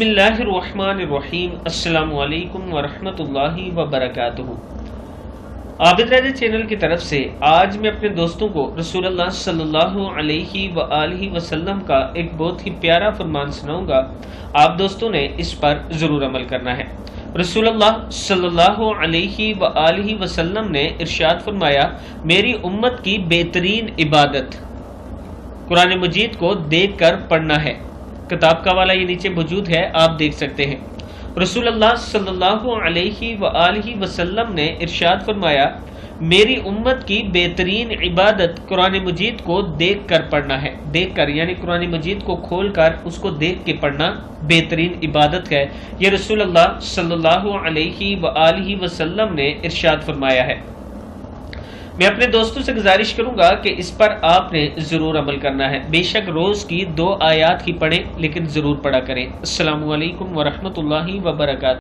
بسم اللہ الرحمن الرحیم۔ السلام علیکم ورحمۃ اللہ وبرکاتہ۔ عابد رضا چینل کی طرف سے آج میں اپنے دوستوں کو رسول اللہ صلی اللہ علیہ وآلہ وسلم کا ایک بہت ہی پیارا فرمان سناؤں گا۔ آپ دوستوں نے اس پر ضرور عمل کرنا ہے۔ رسول اللہ صلی اللہ علیہ وآلہ وسلم نے ارشاد فرمایا، میری امت کی بہترین عبادت قرآن مجید کو دیکھ کر پڑھنا ہے۔ کتاب کا حوالہ یہ نیچے موجود ہے، آپ دیکھ سکتے ہیں۔ رسول اللہ صلی اللہ علیہ وآلہ وسلم نے ارشاد فرمایا، میری امت کی بہترین عبادت قرآن مجید کو دیکھ کر پڑھنا ہے۔ دیکھ کر یعنی قرآن مجید کو کھول کر اس کو دیکھ کے پڑھنا بہترین عبادت ہے۔ یہ رسول اللہ صلی اللہ علیہ وآلہ وسلم نے ارشاد فرمایا ہے۔ میں اپنے دوستوں سے گزارش کروں گا کہ اس پر آپ نے ضرور عمل کرنا ہے۔ بے شک روز کی 2 آیات ہی پڑھیں، لیکن ضرور پڑھا کریں۔ السلام علیکم ورحمۃ اللہ وبرکاتہ۔